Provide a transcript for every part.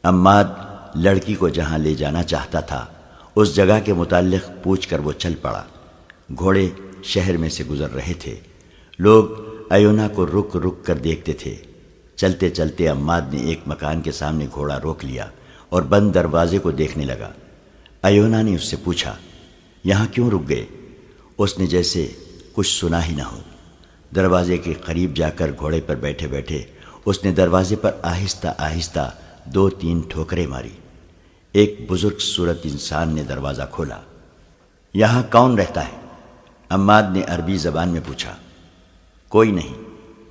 عماد لڑکی کو جہاں لے جانا چاہتا تھا اس جگہ کے متعلق پوچھ کر وہ چل پڑا۔ گھوڑے شہر میں سے گزر رہے تھے۔ لوگ ایونا کو رک رک کر دیکھتے تھے۔ چلتے چلتے عماد نے ایک مکان کے سامنے گھوڑا روک لیا اور بند دروازے کو دیکھنے لگا۔ ایونا نے اس سے پوچھا، یہاں کیوں رک گئے؟ اس نے جیسے کچھ سنا ہی نہ ہو۔ دروازے کے قریب جا کر گھوڑے پر بیٹھے بیٹھے اس نے دروازے پر آہستہ آہستہ 2-3 ٹھوکریں ماری۔ ایک بزرگ صورت انسان نے دروازہ کھولا۔ یہاں کون رہتا ہے؟ عماد نے عربی زبان میں پوچھا۔ کوئی نہیں،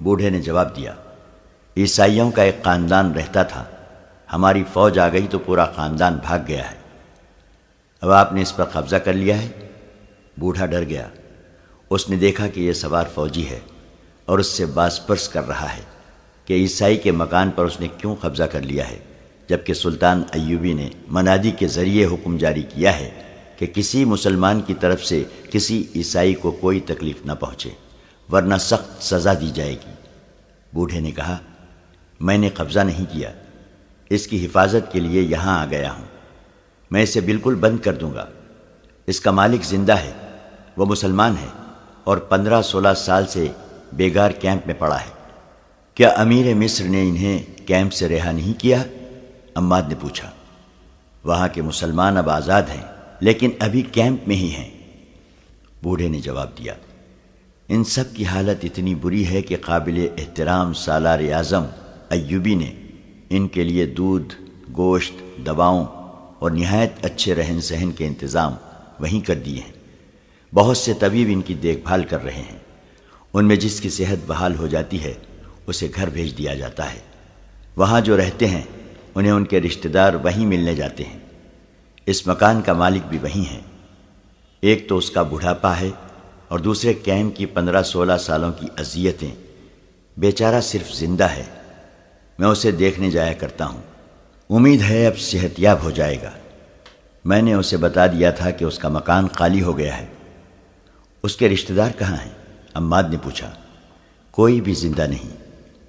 بوڑھے نے جواب دیا۔ عیسائیوں کا ایک خاندان رہتا تھا، ہماری فوج آ گئی تو پورا خاندان بھاگ گیا ہے۔ اب آپ نے اس پر قبضہ کر لیا ہے؟ بوڑھا ڈر گیا۔ اس نے دیکھا کہ یہ سوار فوجی ہے اور اس سے باز پرس کر رہا ہے کہ عیسائی کے مکان پر اس نے کیوں قبضہ کر لیا ہے، جبکہ سلطان ایوبی نے منادی کے ذریعے حکم جاری کیا ہے کہ کسی مسلمان کی طرف سے کسی عیسائی کو کوئی تکلیف نہ پہنچے، ورنہ سخت سزا دی جائے گی۔ بوڑھے نے کہا، میں نے قبضہ نہیں کیا، اس کی حفاظت کے لیے یہاں آ گیا ہوں۔ میں اسے بالکل بند کر دوں گا۔ اس کا مالک زندہ ہے، وہ مسلمان ہے اور 15-16 سال سے بیگار کیمپ میں پڑا ہے۔ کیا امیر مصر نے انہیں کیمپ سے رہا نہیں کیا؟ عماد نے پوچھا۔ وہاں کے مسلمان اب آزاد ہیں، لیکن ابھی کیمپ میں ہی ہیں، بوڑھے نے جواب دیا۔ ان سب کی حالت اتنی بری ہے کہ قابل احترام سالار اعظم ایوبی نے ان کے لیے دودھ، گوشت، دواؤں اور نہایت اچھے رہن سہن کے انتظام وہیں کر دیے ہیں۔ بہت سے طبیب ان کی دیکھ بھال کر رہے ہیں۔ ان میں جس کی صحت بحال ہو جاتی ہے اسے گھر بھیج دیا جاتا ہے۔ وہاں جو رہتے ہیں انہیں ان کے رشتہ دار وہیں ملنے جاتے ہیں۔ اس مکان کا مالک بھی وہیں ہے۔ ایک تو اس کا بڑھاپا ہے اور دوسرے کیمپ کی 15-16 سالوں کی اذیتیں۔ بیچارہ صرف زندہ ہے، میں اسے دیکھنے جایا کرتا ہوں۔ امید ہے اب صحت یاب ہو جائے گا۔ میں نے اسے بتا دیا تھا کہ اس کا مکان خالی ہو گیا ہے۔ اس کے رشتہ دار کہاں ہیں؟ عماد نے پوچھا۔ کوئی بھی زندہ نہیں،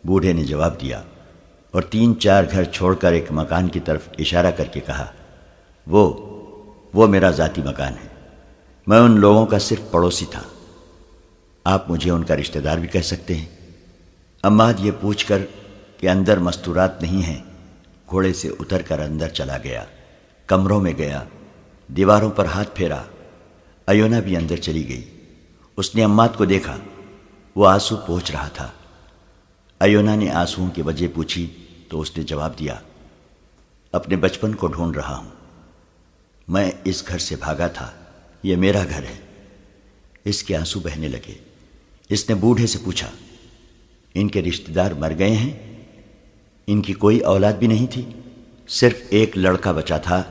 بوڑھے نے جواب دیا اور 3-4 گھر چھوڑ کر ایک مکان کی طرف اشارہ کر کے کہا، وہ میرا ذاتی مکان ہے، میں ان لوگوں کا صرف پڑوسی تھا۔ آپ مجھے ان کا رشتہ دار بھی کہہ سکتے ہیں۔ عماد یہ پوچھ کر کہ اندر مستورات نہیں ہیں، گھوڑے سے اتر کر اندر چلا گیا۔ کمروں میں گیا، دیواروں پر ہاتھ پھیرا۔ ایونا بھی اندر چلی گئی۔ اس نے عماد کو دیکھا، وہ آنسو پوچھ رہا تھا۔ ایونا نے آنسوؤں کی وجہ پوچھی تو اس نے جواب دیا، اپنے بچپن کو ڈھونڈ رہا ہوں، میں اس گھر سے بھاگا تھا، یہ میرا گھر ہے۔ اس کے آنسو بہنے لگے۔ اس نے بوڑھے سے پوچھا، ان کے رشتہ دار مر گئے ہیں؟ ان کی کوئی اولاد بھی نہیں تھی؟ صرف ایک لڑکا بچا تھا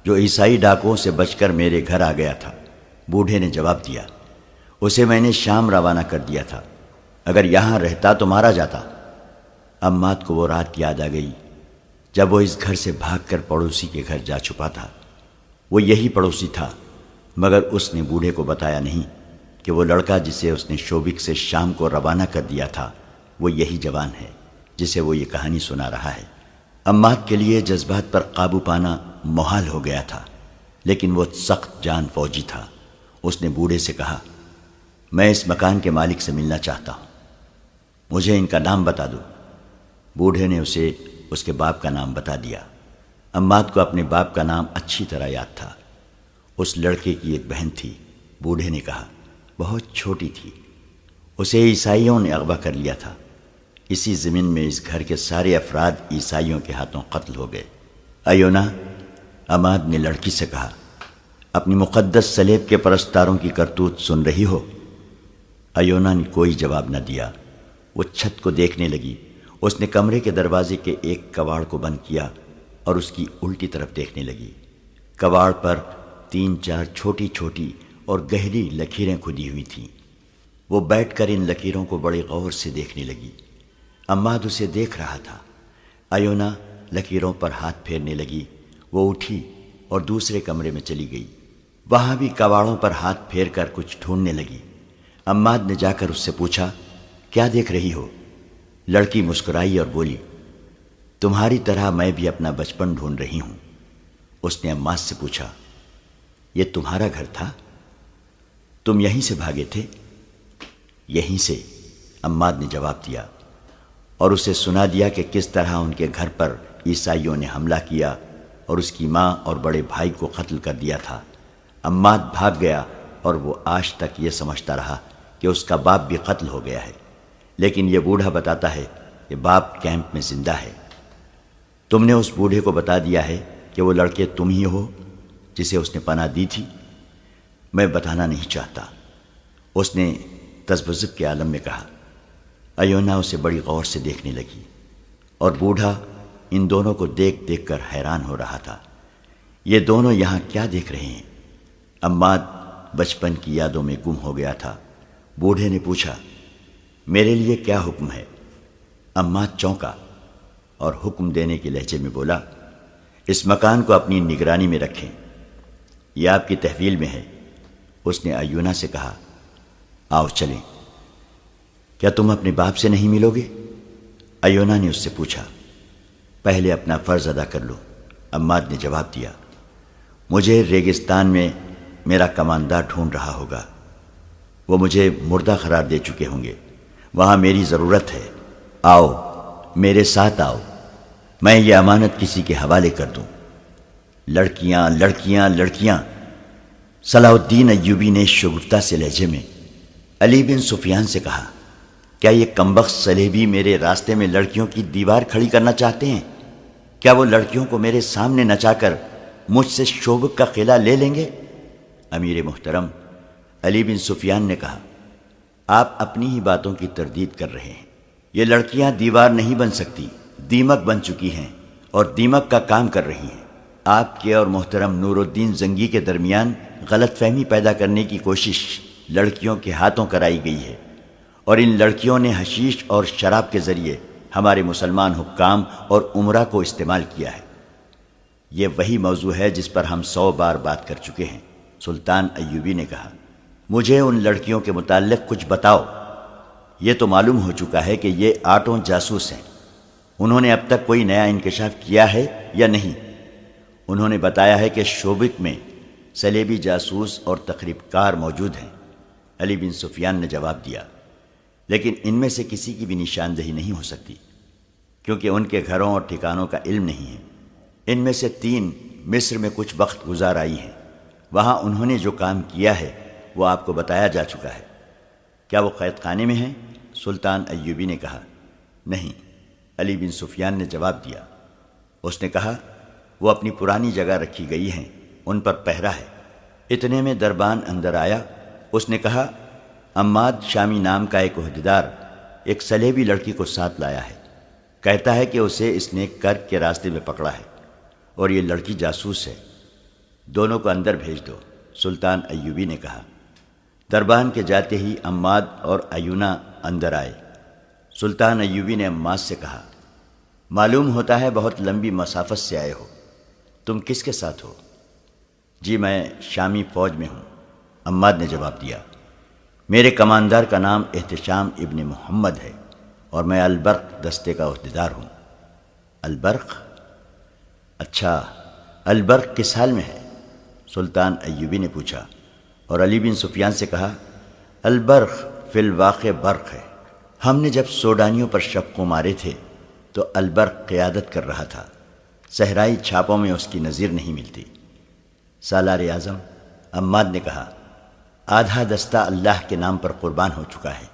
جو عیسائی ڈاکوؤں سے بچ کر میرے گھر آ گیا تھا، بوڑھے نے جواب دیا۔ اسے میں نے شام روانہ کر دیا تھا، اگر یہاں رہتا تو مارا جاتا۔ عماد کو وہ رات یاد آ گئی جب وہ اس گھر سے بھاگ کر پڑوسی کے گھر جا چھپا تھا۔ وہ یہی پڑوسی تھا، مگر اس نے بوڑھے کو بتایا نہیں کہ وہ لڑکا جسے اس نے شوبک سے شام کو روانہ کر دیا تھا وہ یہی جوان ہے جسے وہ یہ کہانی سنا رہا ہے۔ عماد کے لیے جذبات پر قابو پانا محال ہو گیا تھا، لیکن وہ سخت جان فوجی تھا۔ اس نے بوڑھے سے کہا، میں اس مکان کے مالک سے ملنا چاہتا ہوں، مجھے ان کا نام بتا دو۔ بوڑھے نے اسے اس کے باپ کا نام بتا دیا۔ عماد کو اپنے باپ کا نام اچھی طرح یاد تھا۔ اس لڑکے کی ایک بہن تھی، بوڑھے نے کہا، بہت چھوٹی تھی، اسے عیسائیوں نے اغوا کر لیا تھا۔ اسی زمین میں اس گھر کے سارے افراد عیسائیوں کے ہاتھوں قتل ہو گئے۔ ایونا، عماد نے لڑکی سے کہا، اپنی مقدس صلیب کے پرستاروں کی کرتوت سن رہی ہو؟ ایونا نے کوئی جواب نہ دیا۔ وہ چھت کو دیکھنے لگی۔ اس نے کمرے کے دروازے کے ایک کواڑ کو بند کیا اور اس کی الٹی طرف دیکھنے لگی۔ کواڑ پر 3-4 چھوٹی چھوٹی اور گہری لکیریں کھدی ہوئی تھیں۔ وہ بیٹھ کر ان لکیروں کو بڑے غور سے دیکھنے لگی۔ عماد اسے دیکھ رہا تھا۔ ایونا لکیروں پر ہاتھ پھیرنے لگی۔ وہ اٹھی اور دوسرے کمرے میں چلی گئی۔ وہاں بھی کواڑوں پر ہاتھ پھیر کر کچھ ڈھونڈنے لگی۔ عماد نے جا کر اس سے پوچھا، کیا دیکھ رہی ہو؟ لڑکی مسکرائی اور بولی، تمہاری طرح میں بھی اپنا بچپن ڈھونڈ رہی ہوں۔ اس نے عماد سے پوچھا، یہ تمہارا گھر تھا؟ تم یہیں سے بھاگے تھے؟ یہیں سے، عماد نے جواب دیا، اور اسے سنا دیا کہ کس طرح ان کے گھر پر عیسائیوں نے حملہ کیا اور اس کی ماں اور بڑے بھائی کو قتل کر دیا تھا۔ عماد بھاگ گیا اور وہ آج تک یہ سمجھتا رہا کہ اس کا باپ بھی قتل ہو گیا ہے، لیکن یہ بوڑھا بتاتا ہے کہ باپ کیمپ میں زندہ ہے۔ تم نے اس بوڑھے کو بتا دیا ہے کہ وہ لڑکے تم ہی ہو جسے اس نے پناہ دی تھی؟ میں بتانا نہیں چاہتا، اس نے تذبذب کے عالم میں کہا۔ ایونا اسے بڑی غور سے دیکھنے لگی اور بوڑھا ان دونوں کو دیکھ دیکھ کر حیران ہو رہا تھا۔ یہ دونوں یہاں کیا دیکھ رہے ہیں؟ عماد بچپن کی یادوں میں گم ہو گیا تھا۔ بوڑھے نے پوچھا، میرے لیے کیا حکم ہے؟ عماد چونکا اور حکم دینے کے لہجے میں بولا، اس مکان کو اپنی نگرانی میں رکھیں، یہ آپ کی تحویل میں ہے۔ اس نے ایونا سے کہا، آؤ چلیں۔ کیا تم اپنے باپ سے نہیں ملو گے؟ ایونا نے اس سے پوچھا۔ پہلے اپنا فرض ادا کر لو، عماد نے جواب دیا۔ مجھے ریگستان میں میرا کماندار ڈھونڈ رہا ہوگا، وہ مجھے مردہ قرار دے چکے ہوں گے، وہاں میری ضرورت ہے۔ آؤ میرے ساتھ آؤ، میں یہ امانت کسی کے حوالے کر دوں۔ لڑکیاں لڑکیاں لڑکیاں، صلاح الدین ایوبی نے شگفتہ سے لہجے میں علی بن سفیان سے کہا، کیا یہ کمبخت صلیبی میرے راستے میں لڑکیوں کی دیوار کھڑی کرنا چاہتے ہیں؟ کیا وہ لڑکیوں کو میرے سامنے نچا کر مجھ سے شوبک کا قلعہ لے لیں گے؟ امیر محترم، علی بن سفیان نے کہا، آپ اپنی ہی باتوں کی تردید کر رہے ہیں۔ یہ لڑکیاں دیوار نہیں بن سکتی، دیمک بن چکی ہیں اور دیمک کا کام کر رہی ہیں۔ آپ کے اور محترم نور الدین زنگی کے درمیان غلط فہمی پیدا کرنے کی کوشش لڑکیوں کے ہاتھوں کرائی گئی ہے، اور ان لڑکیوں نے حشیش اور شراب کے ذریعے ہمارے مسلمان حکام اور امراء کو استعمال کیا ہے۔ یہ وہی موضوع ہے جس پر ہم 100 بار بات کر چکے ہیں۔ سلطان ایوبی نے کہا، مجھے ان لڑکیوں کے متعلق کچھ بتاؤ۔ یہ تو معلوم ہو چکا ہے کہ یہ 8 جاسوس ہیں، انہوں نے اب تک کوئی نیا انکشاف کیا ہے یا نہیں؟ انہوں نے بتایا ہے کہ شوبک میں صلیبی جاسوس اور تخریب کار موجود ہیں، علی بن سفیان نے جواب دیا، لیکن ان میں سے کسی کی بھی نشاندہی نہیں ہو سکتی، کیونکہ ان کے گھروں اور ٹھکانوں کا علم نہیں ہے۔ ان میں سے 3 مصر میں کچھ وقت گزار آئی ہیں، وہاں انہوں نے جو کام کیا ہے وہ آپ کو بتایا جا چکا ہے۔ کیا وہ قید خانے میں ہیں؟ سلطان ایوبی نے کہا، نہیں، علی بن سفیان نے جواب دیا۔ اس نے کہا، وہ اپنی پرانی جگہ رکھی گئی ہیں، ان پر پہرا ہے۔ اتنے میں دربان اندر آیا۔ اس نے کہا، عماد شامی نام کا ایک عہدیدار ایک صلیبی لڑکی کو ساتھ لایا ہے، کہتا ہے کہ اسے اس نے کرک کے راستے میں پکڑا ہے اور یہ لڑکی جاسوس ہے، دونوں کو اندر بھیج دو، سلطان ایوبی نے کہا۔ دربان کے جاتے ہی عماد اور ایونا اندر آئے۔ سلطان ایوبی نے عماد سے کہا، معلوم ہوتا ہے بہت لمبی مسافت سے آئے ہو، تم کس کے ساتھ ہو؟ جی میں شامی فوج میں ہوں، عماد نے جواب دیا۔ میرے کماندار کا نام احتشام ابن محمد ہے اور میں البرق دستے کا عہدیدار ہوں۔ البرق؟ اچھا، البرق کس حال میں ہے؟ سلطان ایوبی نے پوچھا، اور علی بن سفیان سے کہا، البرق فی الواقع برق ہے۔ ہم نے جب سوڈانیوں پر شبقوں مارے تھے تو البرق قیادت کر رہا تھا، صحرائی چھاپوں میں اس کی نظیر نہیں ملتی۔ سالار اعظم، عماد نے کہا، آدھا دستہ اللہ کے نام پر قربان ہو چکا ہے،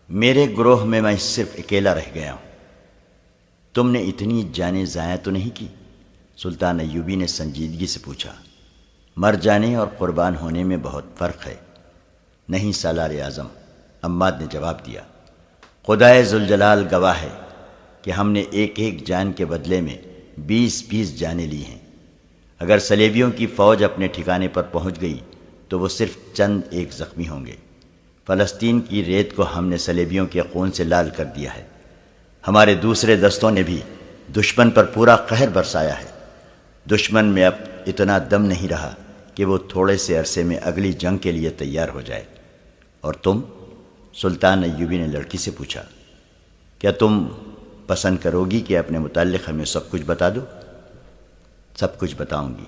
میرے گروہ میں صرف اکیلا رہ گیا ہوں۔ تم نے اتنی جانیں ضائع تو نہیں کی؟ سلطان ایوبی نے سنجیدگی سے پوچھا۔ مر جانے اور قربان ہونے میں بہت فرق ہے۔ نہیں سالار اعظم، عماد نے جواب دیا، خدائے ذوالجلال گواہ ہے کہ ہم نے ایک ایک جان کے بدلے میں 20 جانیں لی ہیں۔ اگر صلیبیوں کی فوج اپنے ٹھکانے پر پہنچ گئی تو وہ صرف چند ایک زخمی ہوں گے۔ فلسطین کی ریت کو ہم نے صلیبیوں کے خون سے لال کر دیا ہے۔ ہمارے دوسرے دستوں نے بھی دشمن پر پورا قہر برسایا ہے۔ دشمن میں اب اتنا دم نہیں رہا کہ وہ تھوڑے سے عرصے میں اگلی جنگ کے لیے تیار ہو جائے۔ اور تم؟ سلطان ایوبی نے لڑکی سے پوچھا، کیا تم پسند کرو گی کہ اپنے متعلق ہمیں سب کچھ بتا دو؟ سب کچھ بتاؤں گی،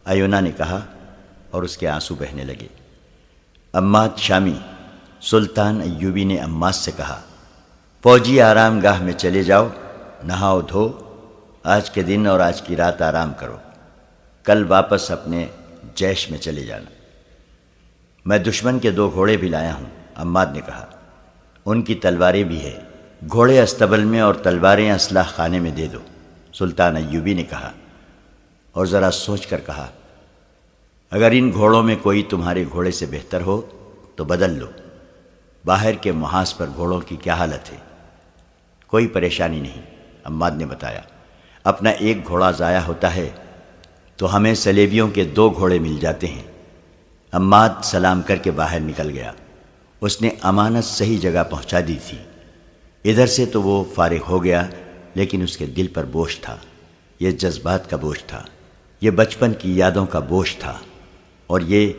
ایونا نے کہا، اور اس کے آنسو بہنے لگے۔ عماد شامی، سلطان ایوبی نے عماد سے کہا، فوجی آرام گاہ میں چلے جاؤ، نہاؤ دھو، آج کے دن اور آج کی رات آرام کرو، کل واپس اپنے جیش میں چلے جانا۔ میں دشمن کے 2 گھوڑے بھی لایا ہوں، عماد نے کہا، ان کی تلواریں بھی ہیں، گھوڑے استبل میں اور تلواریں اسلحہ خانے میں دے دو۔ سلطان ایوبی نے کہا، اور ذرا سوچ کر کہا، اگر ان گھوڑوں میں کوئی تمہارے گھوڑے سے بہتر ہو تو بدل لو، باہر کے محاذ پر گھوڑوں کی کیا حالت ہے؟ کوئی پریشانی نہیں، عماد نے بتایا، اپنا ایک گھوڑا ضائع ہوتا ہے تو ہمیں سلیبیوں کے 2 گھوڑے مل جاتے ہیں۔ عماد سلام کر کے باہر نکل گیا۔ اس نے امانت صحیح جگہ پہنچا دی تھی۔ ادھر سے تو وہ فارغ ہو گیا، لیکن اس کے دل پر بوجھ تھا۔ یہ جذبات کا بوجھ تھا، یہ بچپن کی یادوں کا بوجھ تھا، اور یہ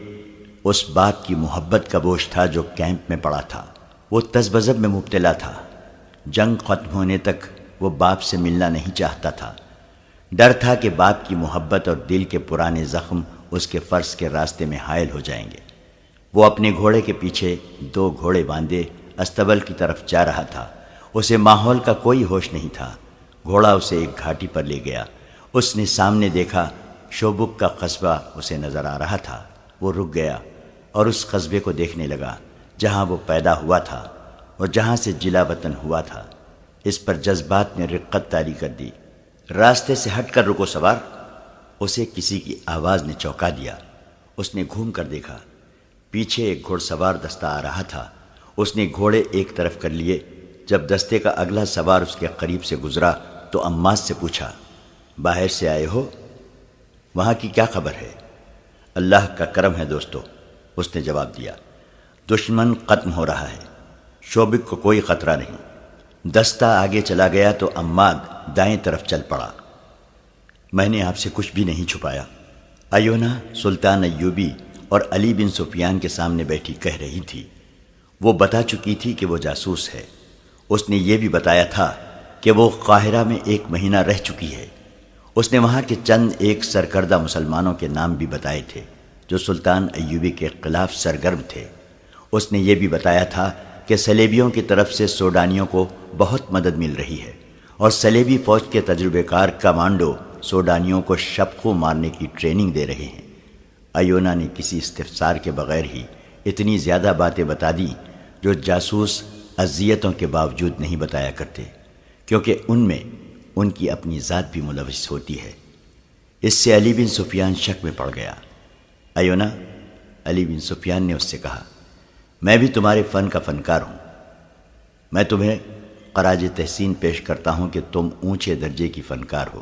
اس باپ کی محبت کا بوجھ تھا جو کیمپ میں پڑا تھا۔ وہ تذبذب میں مبتلا تھا۔ جنگ ختم ہونے تک وہ باپ سے ملنا نہیں چاہتا تھا۔ ڈر تھا کہ باپ کی محبت اور دل کے پرانے زخم اس کے فرض کے راستے میں حائل ہو جائیں گے۔ وہ اپنے گھوڑے کے پیچھے 2 گھوڑے باندھے استبل کی طرف جا رہا تھا۔ اسے ماحول کا کوئی ہوش نہیں تھا۔ گھوڑا اسے ایک گھاٹی پر لے گیا۔ اس نے سامنے دیکھا، شوبک کا قصبہ اسے نظر آ رہا تھا۔ وہ رک گیا اور اس قصبے کو دیکھنے لگا جہاں وہ پیدا ہوا تھا اور جہاں سے جلا وطن ہوا تھا۔ اس پر جذبات نے رقت طاری کر دی۔ راستے سے ہٹ کر رکو سوار، اسے کسی کی آواز نے چونکا دیا۔ اس نے گھوم کر دیکھا، پیچھے ایک گھوڑ سوار دستہ آ رہا تھا۔ اس نے گھوڑے ایک طرف کر لیے۔ جب دستے کا اگلا سوار اس کے قریب سے گزرا تو عماد سے پوچھا، باہر سے آئے ہو؟ وہاں کی کیا خبر ہے؟ اللہ کا کرم ہے دوستو، اس نے جواب دیا، دشمن ختم ہو رہا ہے، شوبک کو کوئی خطرہ نہیں۔ دستہ آگے چلا گیا تو عماد دائیں طرف چل پڑا۔ میں نے آپ سے کچھ بھی نہیں چھپایا، ایونا سلطان ایوبی اور علی بن سفیان کے سامنے بیٹھی کہہ رہی تھی۔ وہ بتا چکی تھی کہ وہ جاسوس ہے۔ اس نے یہ بھی بتایا تھا کہ وہ قاہرہ میں 1 مہینہ رہ چکی ہے۔ اس نے وہاں کے چند ایک سرکردہ مسلمانوں کے نام بھی بتائے تھے جو سلطان ایوبی کے خلاف سرگرم تھے۔ اس نے یہ بھی بتایا تھا کہ سلیبیوں کی طرف سے سوڈانیوں کو بہت مدد مل رہی ہے اور سلیبی فوج کے تجربہ کار کمانڈو سوڈانیوں کو شبخو مارنے کی ٹریننگ دے رہے ہیں۔ ایونا نے کسی استفسار کے بغیر ہی اتنی زیادہ باتیں بتا دیں جو جاسوس اذیتوں کے باوجود نہیں بتایا کرتے، کیونکہ ان میں ان کی اپنی ذات بھی ملوث ہوتی ہے۔ اس سے علی بن سفیان شک میں پڑ گیا۔ ایونا، علی بن سفیان نے اس سے کہا، میں بھی تمہارے فن کا فنکار ہوں۔ میں تمہیں خراج تحسین پیش کرتا ہوں کہ تم اونچے درجے کی فنکار ہو۔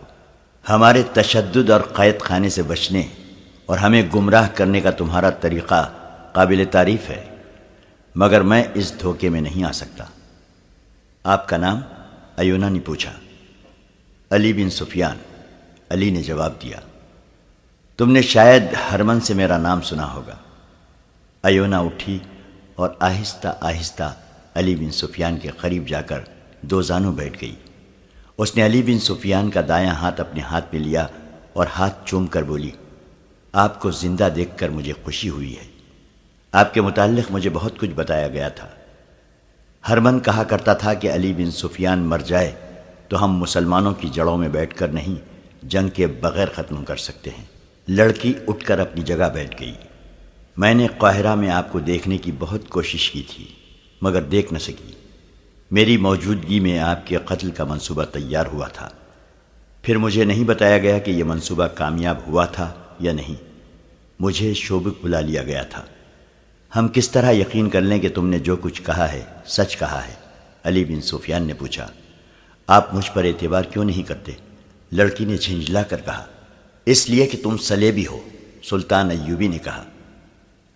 ہمارے تشدد اور قید خانے سے بچنے اور ہمیں گمراہ کرنے کا تمہارا طریقہ قابل تعریف ہے، مگر میں اس دھوکے میں نہیں آ سکتا۔ آپ کا نام؟ ایونا نے پوچھا۔ علی بن سفیان، علی نے جواب دیا۔ تم نے شاید ہرمن سے میرا نام سنا ہوگا۔ ایونا اٹھی اور آہستہ آہستہ علی بن سفیان کے قریب جا کر 2 زانوں بیٹھ گئی۔ اس نے علی بن سفیان کا دایاں ہاتھ اپنے ہاتھ میں لیا اور ہاتھ چوم کر بولی، آپ کو زندہ دیکھ کر مجھے خوشی ہوئی ہے۔ آپ کے متعلق مجھے بہت کچھ بتایا گیا تھا۔ ہرمن کہا کرتا تھا کہ علی بن سفیان مر جائے تو ہم مسلمانوں کی جڑوں میں بیٹھ کر نہیں، جنگ کے بغیر ختم کر سکتے ہیں۔ لڑکی اٹھ کر اپنی جگہ بیٹھ گئی۔ میں نے قاہرہ میں آپ کو دیکھنے کی بہت کوشش کی تھی، مگر دیکھ نہ سکی۔ میری موجودگی میں آپ کے قتل کا منصوبہ تیار ہوا تھا۔ پھر مجھے نہیں بتایا گیا کہ یہ منصوبہ کامیاب ہوا تھا یا نہیں۔ مجھے شوبک بلا لیا گیا تھا۔ ہم کس طرح یقین کر لیں کہ تم نے جو کچھ کہا ہے سچ کہا ہے؟ علی بن سفیان نے پوچھا۔ آپ مجھ پر اعتبار کیوں نہیں کرتے؟ لڑکی نے جھنجھلا کر کہا۔ اس لیے کہ تم سلیبی ہو، سلطان ایوبی نے کہا۔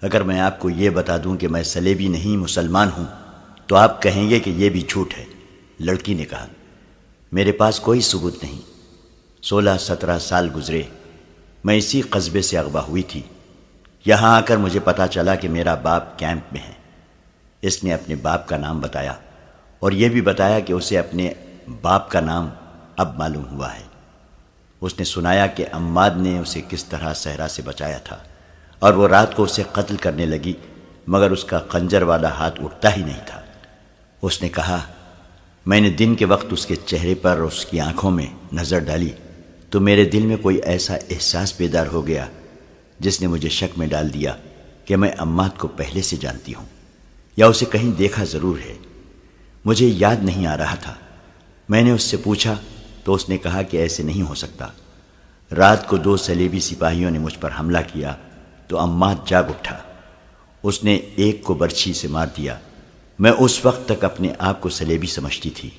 اگر میں آپ کو یہ بتا دوں کہ میں سلیبی نہیں مسلمان ہوں تو آپ کہیں گے کہ یہ بھی جھوٹ ہے، لڑکی نے کہا۔ میرے پاس کوئی ثبوت نہیں۔ 16-17 سال گزرے، میں اسی قصبے سے اغوا ہوئی تھی۔ یہاں آ کر مجھے پتا چلا کہ میرا باپ کیمپ میں ہے۔ اس نے اپنے باپ کا نام بتایا اور یہ بھی بتایا کہ اسے اپنے باپ کا نام اب معلوم ہوا ہے۔ اس نے سنایا کہ عماد نے اسے کس طرح صحرا سے بچایا تھا، اور وہ رات کو اسے قتل کرنے لگی، مگر اس کا خنجر والا ہاتھ اٹھتا ہی نہیں تھا۔ اس نے کہا، میں نے دن کے وقت اس کے چہرے پر اور اس کی آنکھوں میں نظر ڈالی تو میرے دل میں کوئی ایسا احساس بیدار ہو گیا جس نے مجھے شک میں ڈال دیا کہ میں عماد کو پہلے سے جانتی ہوں یا اسے کہیں دیکھا ضرور ہے۔ مجھے یاد نہیں آ رہا تھا۔ میں نے اس سے پوچھا تو اس نے کہا کہ ایسے نہیں ہو سکتا۔ رات کو 2 صلیبی سپاہیوں نے مجھ پر حملہ کیا تو عماد جاگ اٹھا۔ اس نے ایک کو برچھی سے مار دیا۔ میں اس وقت تک اپنے آپ کو صلیبی سمجھتی تھی۔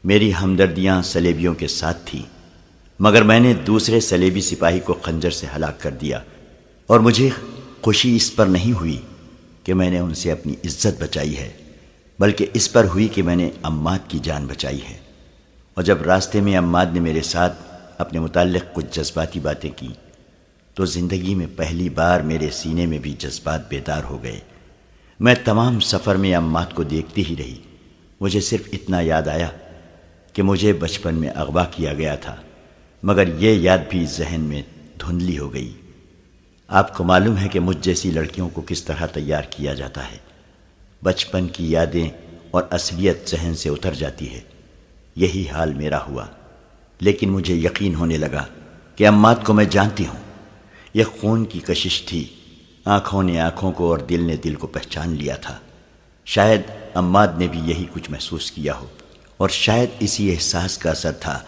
میری ہمدردیاں صلیبیوں کے ساتھ تھیں، مگر میں نے دوسرے صلیبی سپاہی کو خنجر سے ہلاک کر دیا، اور مجھے خوشی اس پر نہیں ہوئی کہ میں نے ان سے اپنی عزت بچائی ہے، بلکہ اس پر ہوئی کہ میں نے عماد کی جان بچائی ہے۔ اور جب راستے میں عماد نے میرے ساتھ اپنے متعلق کچھ جذباتی باتیں کی تو زندگی میں پہلی بار میرے سینے میں بھی جذبات بیدار ہو گئے۔ میں تمام سفر میں عماد کو دیکھتی ہی رہی۔ مجھے صرف اتنا یاد آیا کہ مجھے بچپن میں اغوا کیا گیا تھا، مگر یہ یاد بھی ذہن میں دھندلی ہو گئی۔ آپ کو معلوم ہے کہ مجھ جیسی لڑکیوں کو کس طرح تیار کیا جاتا ہے۔ بچپن کی یادیں اور اصلیت ذہن سے اتر جاتی ہے۔ یہی حال میرا ہوا، لیکن مجھے یقین ہونے لگا کہ عماد کو میں جانتی ہوں۔ یہ خون کی کشش تھی، آنکھوں نے آنکھوں کو اور دل نے دل کو پہچان لیا تھا۔ شاید عماد نے بھی یہی کچھ محسوس کیا ہو، اور شاید اسی احساس کا اثر تھا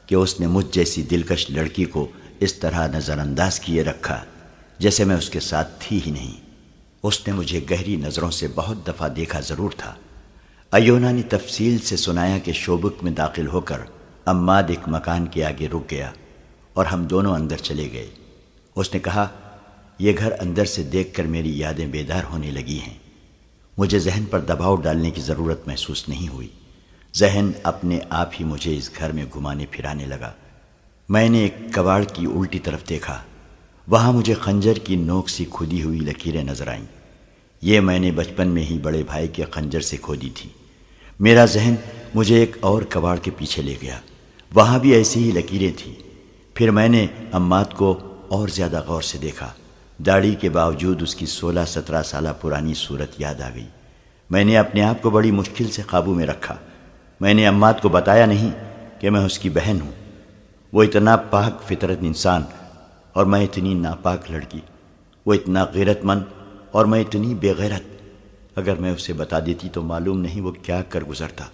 کہ اس نے مجھ جیسی دلکش لڑکی کو اس طرح نظر انداز کیے رکھا جیسے میں اس کے ساتھ تھی ہی نہیں۔ اس نے مجھے گہری نظروں سے بہت دفعہ دیکھا ضرور تھا۔ ایونا نے تفصیل سے سنایا کہ شوبک میں داخل ہو کر عماد ایک مکان کے آگے رک گیا اور ہم دونوں اندر چلے گئے۔ اس نے کہا، یہ گھر اندر سے دیکھ کر میری یادیں بیدار ہونے لگی ہیں۔ مجھے ذہن پر دباؤ ڈالنے کی ضرورت محسوس نہیں ہوئی۔ ذہن اپنے آپ ہی مجھے اس گھر میں گھمانے پھرانے لگا۔ میں نے ایک کباڑ کی الٹی طرف دیکھا۔ وہاں مجھے خنجر کی نوک سی کھودی ہوئی لکیریں نظر آئیں۔ یہ میں نے بچپن میں ہی بڑے بھائی کے خنجر سے کھودی تھی۔ میرا ذہن مجھے ایک اور کباڑ کے پیچھے لے گیا۔ وہاں بھی ایسی ہی لکیریں تھیں۔ پھر میں نے عماد کو اور زیادہ غور سے دیکھا۔ داڑھی کے باوجود اس کی 16-17 سالہ پرانی صورت یاد آ گئی۔ میں نے اپنے آپ کو بڑی مشکل سے قابو میں رکھا۔ میں نے عماد کو بتایا نہیں کہ میں اس کی بہن ہوں۔ وہ اتنا پاک فطرت انسان اور میں اتنی ناپاک لڑکی، وہ اتنا غیرت مند اور میں اتنی بے غیرت۔ اگر میں اسے بتا دیتی تو معلوم نہیں وہ کیا کر گزرتا۔